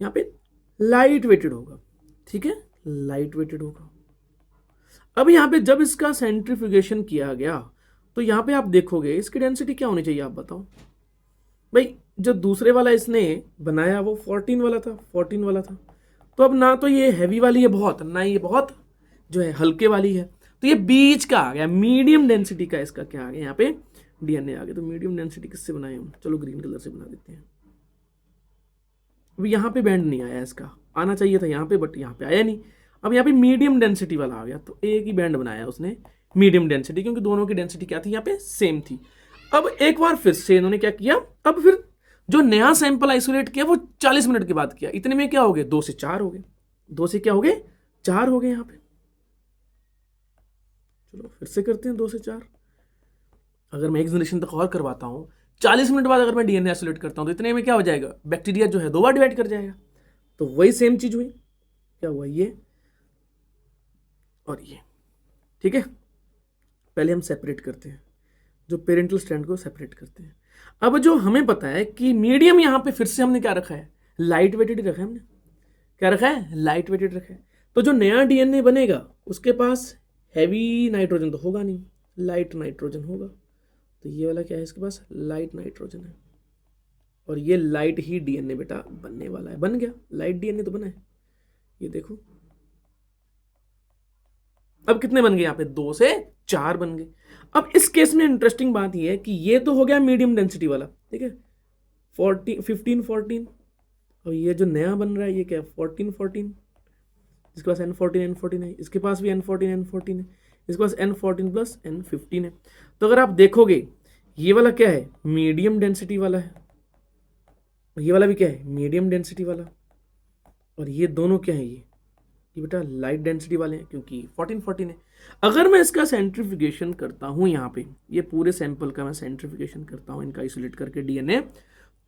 यहां पे लाइट वेटेड होगा, ठीक है, लाइट वेटेड होगा। अब यहां पे जब इसका सेंट्रीफ्यूगेशन किया गया तो यहां पे आप देखोगे इसकी डेंसिटी क्या होनी चाहिए, आप बताओ भाई। जो दूसरे वाला इसने बनाया वो 14 वाला था, 14 वाला था। तो अब ना तो ये हैवी वाली है बहुत, ना ये बहुत जो है हल्के वाली है, तो ये बीच का आ गया, मीडियम डेंसिटी का इसका क्या आ गया यहाँ पे डीएनए आ गया। तो मीडियम डेंसिटी किससे बनाए हम? चलो ग्रीन कलर से बना देते हैं। अब यहाँ पे बैंड नहीं आया, इसका आना चाहिए था यहाँ पे, बट यहाँ पे आया नहीं। अब यहाँ पे मीडियम डेंसिटी वाला आ गया, तो एक ही बैंड बनाया उसने मीडियम डेंसिटी, क्योंकि दोनों की डेंसिटी क्या थी यहाँ पे सेम थी। अब एक बार फिर से इन्होंने क्या किया, अब फिर जो नया सैंपल आइसोलेट किया वो 40 मिनट के बाद किया। इतने में क्या हो गए? 2 से 4 हो गए, 2 से क्या हो गए? 4 हो गए यहाँ पे। चलो फिर से करते हैं 2 से 4। अगर मैं एक जनरेशन तक और करवाता हूँ, 40 मिनट बाद अगर मैं डीएनए आइसोलेट करता हूँ तो इतने में क्या हो जाएगा? बैक्टीरिया जो है 2 बार डिवाइड कर जाएगा। तो वही सेम चीज हुई, क्या हुआ? ये और ये, ठीक है। पहले हम सेपरेट करते हैं, जो पेरेंटल स्ट्रैंड को सेपरेट करते हैं। अब जो हमें पता है कि मीडियम यहाँ पे फिर से हमने क्या रखा है? लाइट वेटेड रखा है। हमने क्या रखा है? लाइट वेटेड रखा है। तो जो नया डीएनए बनेगा उसके पास हैवी नाइट्रोजन तो होगा नहीं, लाइट नाइट्रोजन होगा। तो ये वाला क्या है? इसके पास लाइट नाइट्रोजन है, और ये लाइट ही डीएनए बेटा बनने वाला है। बन गया, लाइट डीएनए तो बना है। ये देखो अब कितने बन गए यहाँ पे? 2 से 4 बन गए। अब इस केस में इंटरेस्टिंग बात ये है कि ये तो हो गया मीडियम डेंसिटी वाला, ठीक है, 15 14। और ये जो नया बन रहा है ये क्या है? 14 14। इसके पास N14 है, इसके पास भी N14 है, इसके पास N14 प्लस N15 है। तो अगर आप देखोगे ये वाला क्या है? मीडियम डेंसिटी वाला है, और ये वाला भी क्या है? मीडियम डेंसिटी वाला। और ये दोनों क्या है? ये बेटा लाइट डेंसिटी वाले हैं, क्योंकि 14 14 है। अगर मैं इसका सेंट्रीफ्यूगेशन करता हूं, यहाँ पे ये पूरे सैंपल का मैं सेंट्रीफ्यूगेशन करता हूं इनका आइसोलेट करके डीएनए,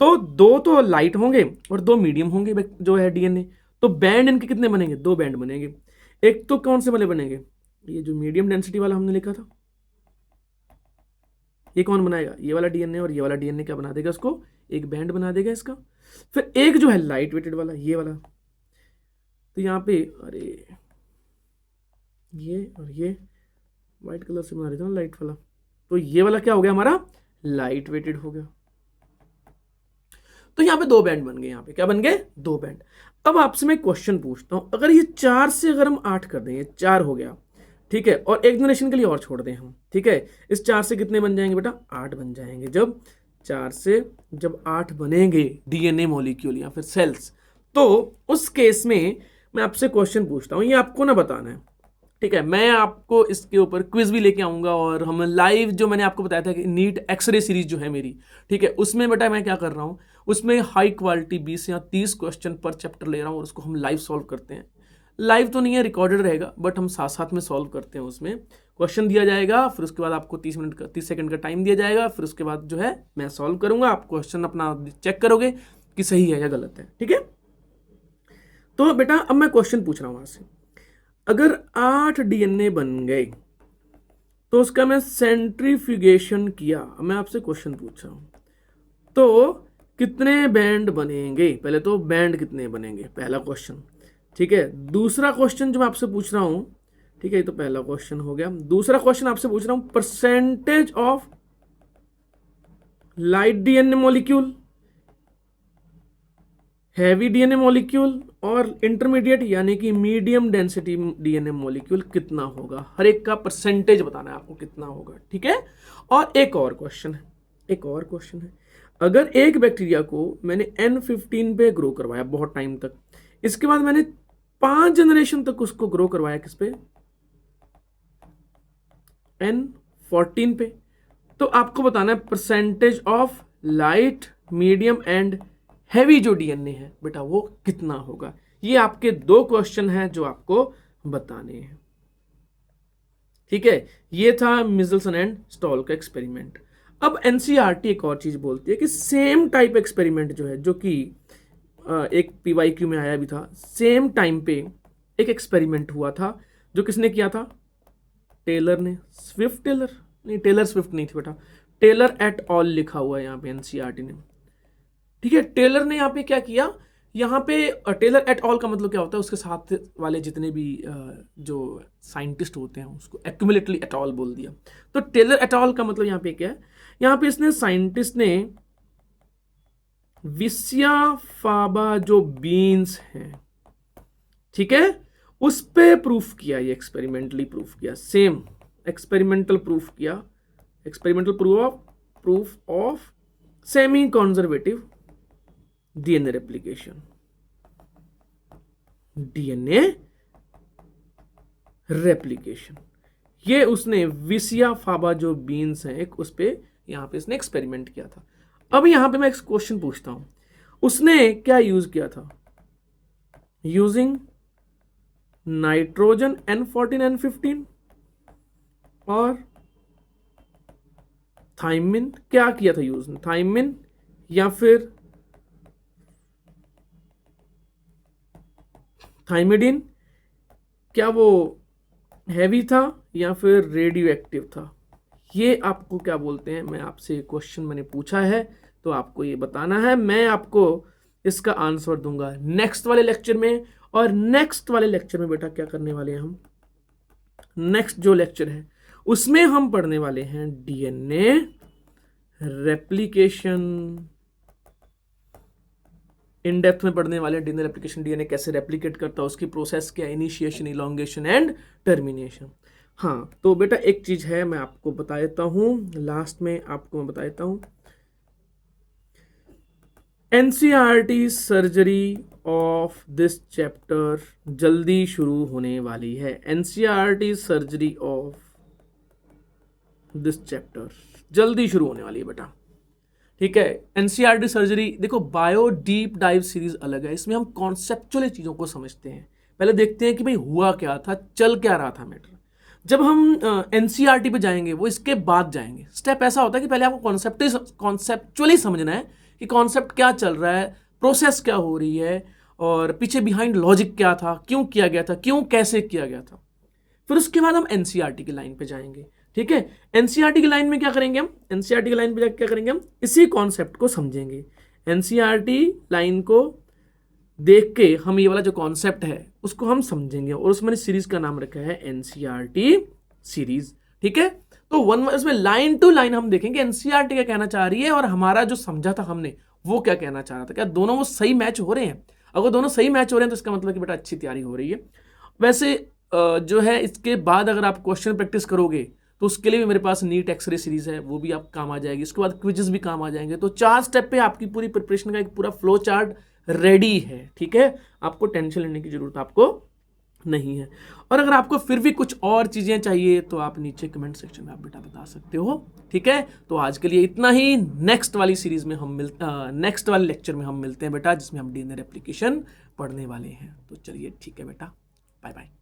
तो 2 तो लाइट होंगे और 2 मीडियम होंगे जो है डीएनए। तो बैंड इनके कितने बनेंगे? 2 बैंड बनेंगे। एक तो कौन से वाले बनेंगे? ये जो मीडियम डेंसिटी वाला हमने लिखा था, ये कौन बनाएगा? ये वाला डीएनए, और ये वाला डीएनए क्या बना देगा? उसको एक बैंड बना देगा इसका। फिर एक जो है लाइट वेटेड वाला, ये वाला। तो यहाँ पे अरे ये और ये व्हाइट कलर से बना देता हूँ लाइट वाला। तो ये वाला क्या हो गया हमारा? लाइट वेटेड हो गया। तो यहाँ पे 2 बैंड बन गए। यहाँ पे क्या बन गए? 2 बैंड। अब आपसे मैं क्वेश्चन पूछता हूं, अगर ये 4 से अगर हम 8 कर दें, ये 4 हो गया, ठीक है, और एक जनरेशन के लिए और छोड़ दें हम, ठीक है, इस 4 से कितने बन जाएंगे बेटा? 8 बन जाएंगे। जब 4 से जब 8 बनेंगे डीएनए मॉलिक्यूल या फिर सेल्स, तो उस केस में मैं आपसे क्वेश्चन पूछता हूं, ये आपको ना बताना है, ठीक है। मैं आपको इसके ऊपर क्विज भी लेके आऊंगा, और हम लाइव जो मैंने आपको बताया था कि नीट एक्सरे सीरीज जो है मेरी, ठीक है, उसमें बेटा मैं क्या कर रहा हूं, उसमें हाई क्वालिटी 20 या 30 क्वेश्चन पर चैप्टर ले रहा हूं, और उसको हम लाइव सॉल्व करते हैं। लाइव तो नहीं है, रिकॉर्डेड रहेगा, बट हम साथ साथ में सॉल्व करते हैं। उसमें क्वेश्चन दिया जाएगा, फिर उसके बाद आपको 30 सेकंड का टाइम दिया जाएगा, फिर उसके बाद जो है मैं सॉल्व करूंगा, आप क्वेश्चन अपना चेक करोगे कि सही है या गलत है, ठीक है। तो बेटा अब मैं क्वेश्चन पूछ रहा हूं आपसे, अगर 8 डीएनए बन गए तो उसका मैं सेंट्रीफ्यूगेशन किया, मैं आपसे क्वेश्चन पूछ रहा हूं, तो कितने बैंड बनेंगे? पहले तो बैंड कितने बनेंगे, पहला क्वेश्चन, ठीक है। दूसरा क्वेश्चन जो मैं आपसे पूछ रहा हूं, ठीक है, ये तो पहला क्वेश्चन हो गया। दूसरा क्वेश्चन आपसे पूछ रहा हूं, percentage of light DNA molecule, heavy DNA molecule और इंटरमीडिएट यानी कि मीडियम डेंसिटी डीएनए मॉलिक्यूल कितना होगा? हर एक का परसेंटेज बताना है आपको कितना होगा, ठीक है। और एक और क्वेश्चन है, एक और क्वेश्चन है, अगर एक बैक्टीरिया को मैंने N15 पे ग्रो करवाया बहुत टाइम तक, इसके बाद मैंने 5 जनरेशन तक उसको ग्रो करवाया किस पे? N14 पे, तो आपको बताना है percentage of light, medium and heavy जो डीएनए है बेटा वो कितना होगा। ये आपके 2 क्वेश्चन हैं जो आपको बताने हैं, ठीक है। ये था मिजल्सन एंड स्टॉल का एक्सपेरिमेंट। अब एनसीईआरटी एक और चीज बोलती है कि सेम टाइप एक्सपेरिमेंट जो है, जो कि एक PYQ में आया भी था, सेम टाइम पे एक एक्सपेरिमेंट हुआ था जो किसने किया था, टेलर ने, टेलर स्विफ्ट नहीं थी बेटा, टेलर एट ऑल लिखा हुआ है यहाँ पे NCERT ने, ठीक है। टेलर ने यहाँ पे क्या किया, यहाँ पे टेलर एट ऑल का मतलब क्या होता है, उसके साथ वाले जितने भी जो साइंटिस्ट होते हैं उसको एक्यूमुलेटली एट ऑल बोल दिया। तो टेलर एट ऑल का मतलब यहाँ पे क्या है, यहाँ पे इसने साइंटिस्ट ने विसिया फाबा जो बीन्स हैं, ठीक है, उस पे प्रूफ किया, ये एक्सपेरिमेंटली प्रूफ किया, सेम एक्सपेरिमेंटल प्रूफ किया, experimental proof of semi conservative DNA replication, DNA replication, ये उसने विसिया फाबा जो बीन्स हैं एक, उस पे यहां पे इसने एक्सपेरिमेंट किया था। अब यहां पे मैं एक क्वेश्चन पूछता हूं, उसने क्या यूज किया था, यूजिंग नाइट्रोजन N14 N15 और थाइमिन, क्या किया था यूज, थाइमिन या फिर थाइमिडिन, क्या वो हैवी था या फिर रेडियो एक्टिव था, ये आपको क्या बोलते हैं, मैं आपसे क्वेश्चन मैंने पूछा है तो आपको ये बताना है, मैं आपको इसका आंसर दूंगा नेक्स्ट वाले लेक्चर में। और नेक्स्ट वाले लेक्चर में बेटा क्या करने वाले हैं हम, नेक्स्ट जो लेक्चर है उसमें हम पढ़ने वाले हैं DNA रेप्लिकेशन, इन डेप्थ में पढ़ने वाले DNA रेप्लिकेशन, DNA कैसे रेप्लिकेट करता है, उसकी प्रोसेस क्या, इनिशिएशन, इलॉन्गेशन एंड टर्मिनेशन। हाँ तो बेटा एक चीज है मैं आपको बता देता हूं, लास्ट में आपको मैं बता देता हूं, NCERT surgery of this chapter जल्दी शुरू होने वाली है, NCERT surgery of this chapter जल्दी शुरू होने वाली है बेटा, ठीक है। NCERT सर्जरी देखो, बायो डीप डाइव सीरीज अलग है, इसमें हम कॉन्सेप्चुअल चीजों को समझते हैं, पहले देखते हैं कि भाई हुआ क्या था, चल क्या रहा था मैटर। जब हम NCERT पे जाएंगे वो इसके बाद जाएंगे, स्टेप ऐसा होता है कि पहले आपको कॉन्सेप्चुअली समझना है कि कॉन्सेप्ट क्या चल रहा है, प्रोसेस क्या हो रही है, और पीछे बिहाइंड लॉजिक क्या था, क्यों किया गया था, क्यों कैसे किया गया था। फिर उसके बाद हम NCERT की लाइन पे जाएंगे, ठीक है। NCERT की लाइन में क्या करेंगे हम, NCERT की लाइन पे जाकर क्या करेंगे हम, इसी कॉन्सेप्ट को समझेंगे। NCERT लाइन को देख के हम ये वाला जो कॉन्सेप्ट है उसको हम समझेंगे, और उसमें सीरीज का नाम रखा है NCERT सीरीज, ठीक है। तो उसमें लाइन टू लाइन हम देखेंगे NCERT क्या कहना चाह रही है और हमारा जो समझा था हमने वो क्या कहना चाह रहा था, क्या दोनों वो सही मैच हो रहे हैं। अगर दोनों सही मैच हो रहे हैं तो इसका मतलब कि बेटा अच्छी तैयारी हो रही है। वैसे जो है इसके बाद अगर आप क्वेश्चन प्रैक्टिस करोगे तो उसके लिए भी मेरे पास नीट एक्सरे सीरीज है, वो भी आप काम आ जाएगी। इसके बाद क्विजेस भी काम आ जाएंगे। तो 4 स्टेप पे आपकी पूरी प्रिपरेशन का एक पूरा फ्लो चार्ट रेडी है, ठीक है। आपको टेंशन लेने की जरूरत आपको नहीं है। और अगर आपको फिर भी कुछ और चीजें चाहिए तो आप नीचे कमेंट सेक्शन में आप बेटा बता सकते हो, ठीक है। तो आज के लिए इतना ही। नेक्स्ट वाली सीरीज में हम नेक्स्ट वाले लेक्चर में हम मिलते हैं बेटा, जिसमें हम DNA रेप्लिकेशन पढ़ने वाले हैं। तो चलिए ठीक है बेटा, बाय बाय।